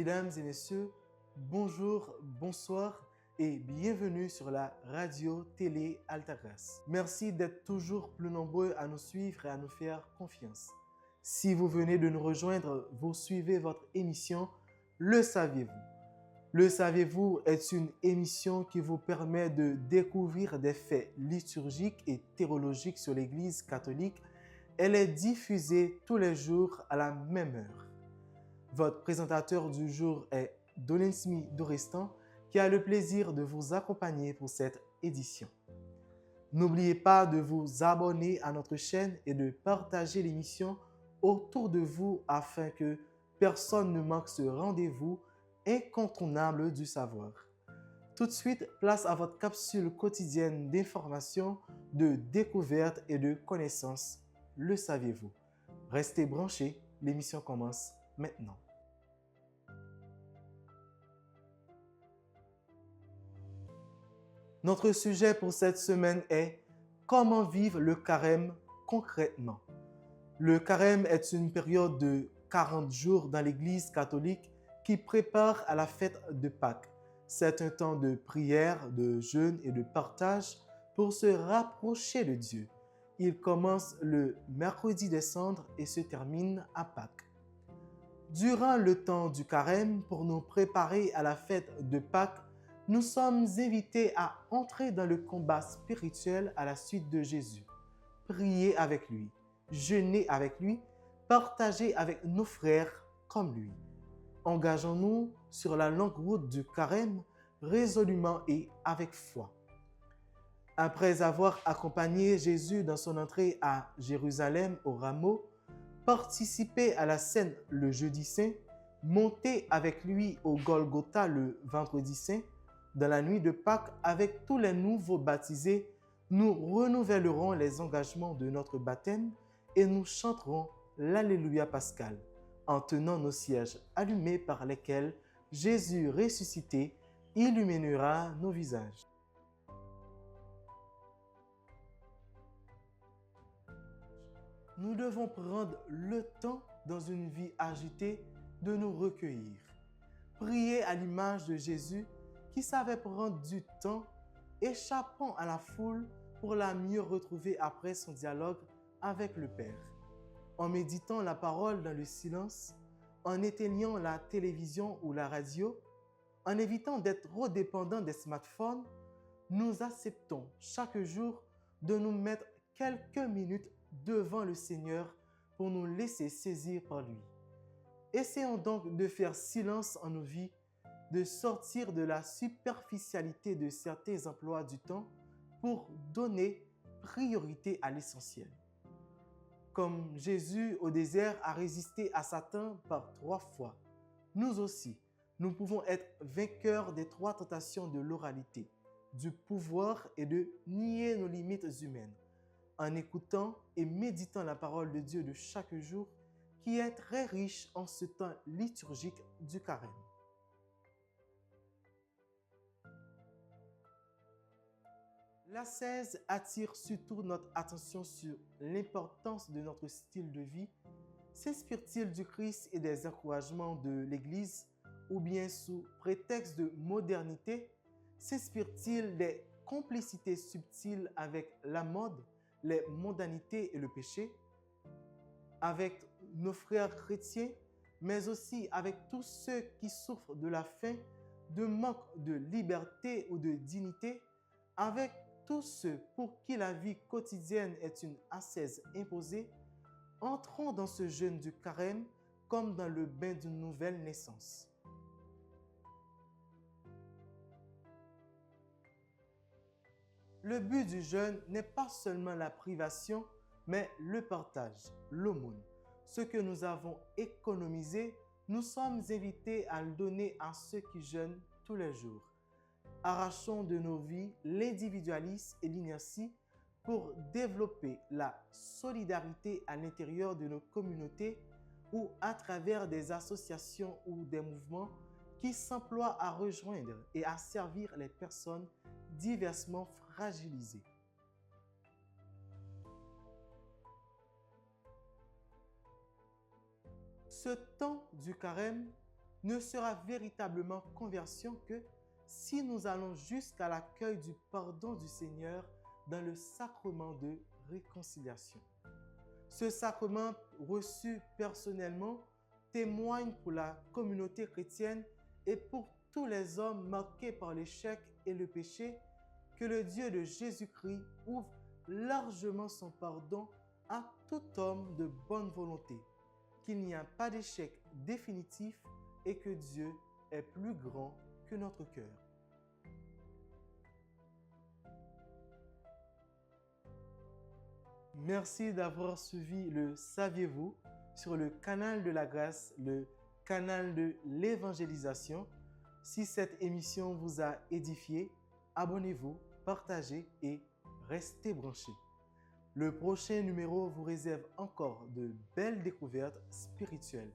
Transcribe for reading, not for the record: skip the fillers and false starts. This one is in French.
Mesdames et messieurs, bonjour, bonsoir et bienvenue sur la radio-télé Altagrace. Merci d'être toujours plus nombreux à nous suivre et à nous faire confiance. Si vous venez de nous rejoindre, vous suivez votre émission Le Saviez-vous? Le Saviez-vous est une émission qui vous permet de découvrir des faits liturgiques et théologiques sur l'Église catholique. Elle est diffusée tous les jours à la même heure. Votre présentateur du jour est Dolinsmi Dorestan, qui a le plaisir de vous accompagner pour cette édition. N'oubliez pas de vous abonner à notre chaîne et de partager l'émission autour de vous afin que personne ne manque ce rendez-vous incontournable du savoir. Tout de suite, place à votre capsule quotidienne d'information, de découverte et de connaissances. Le saviez-vous? Restez branchés, l'émission commence maintenant. Notre sujet pour cette semaine est comment vivre le carême concrètement. Le carême est une période de 40 jours dans l'Église catholique qui prépare à la fête de Pâques. C'est un temps de prière, de jeûne et de partage pour se rapprocher de Dieu. Il commence le mercredi des Cendres et se termine à Pâques. Durant le temps du carême, pour nous préparer à la fête de Pâques, nous sommes invités à entrer dans le combat spirituel à la suite de Jésus, prier avec lui, jeûner avec lui, partager avec nos frères comme lui. Engageons-nous sur la longue route du carême résolument et avec foi. Après avoir accompagné Jésus dans son entrée à Jérusalem au rameau, participé à la scène le jeudi saint, monté avec lui au Golgotha le vendredi saint, dans la nuit de Pâques avec tous les nouveaux baptisés, nous renouvellerons les engagements de notre baptême et nous chanterons l'Alléluia pascal en tenant nos cierges allumés par lesquels Jésus ressuscité illuminera nos visages. Nous devons prendre le temps dans une vie agitée de nous recueillir. Prier à l'image de Jésus qui savait prendre du temps, échappant à la foule pour la mieux retrouver après son dialogue avec le Père. En méditant la parole dans le silence, en éteignant la télévision ou la radio, en évitant d'être trop dépendants des smartphones, nous acceptons chaque jour de nous mettre quelques minutes devant le Seigneur pour nous laisser saisir par lui. Essayons donc de faire silence en nos vies, de sortir de la superficialité de certains emplois du temps pour donner priorité à l'essentiel. Comme Jésus au désert a résisté à Satan par 3 fois, nous aussi, nous pouvons être vainqueurs des 3 tentations de l'oralité, du pouvoir et de nier nos limites humaines, en écoutant et méditant la parole de Dieu de chaque jour qui est très riche en ce temps liturgique du carême. L'ascèse attire surtout notre attention sur l'importance de notre style de vie. S'inspire-t-il du Christ et des encouragements de l'Église ou bien sous prétexte de modernité, s'inspire-t-il des complicités subtiles avec la mode, les mondanités et le péché, avec nos frères chrétiens, mais aussi avec tous ceux qui souffrent de la faim, de manque de liberté ou de dignité, avec tous ceux pour qui la vie quotidienne est une ascèse imposée. Entrons dans ce jeûne du carême comme dans le bain d'une nouvelle naissance. Le but du jeûne n'est pas seulement la privation, mais le partage, l'aumône. Ce que nous avons économisé, nous sommes invités à le donner à ceux qui jeûnent tous les jours. Arrachons de nos vies l'individualisme et l'inertie pour développer la solidarité à l'intérieur de nos communautés ou à travers des associations ou des mouvements qui s'emploient à rejoindre et à servir les personnes diversement fragilisées. Ce temps du carême ne sera véritablement conversion que si nous allons jusqu'à l'accueil du pardon du Seigneur dans le sacrement de réconciliation. Ce sacrement reçu personnellement témoigne pour la communauté chrétienne et pour tous les hommes marqués par l'échec et le péché que le Dieu de Jésus-Christ ouvre largement son pardon à tout homme de bonne volonté, qu'il n'y a pas d'échec définitif et que Dieu est plus grand que notre cœur. Merci d'avoir suivi le Saviez-vous sur le canal de la grâce, le canal de l'évangélisation. Si cette émission vous a édifié, abonnez-vous, partagez et restez branchés. Le prochain numéro vous réserve encore de belles découvertes spirituelles.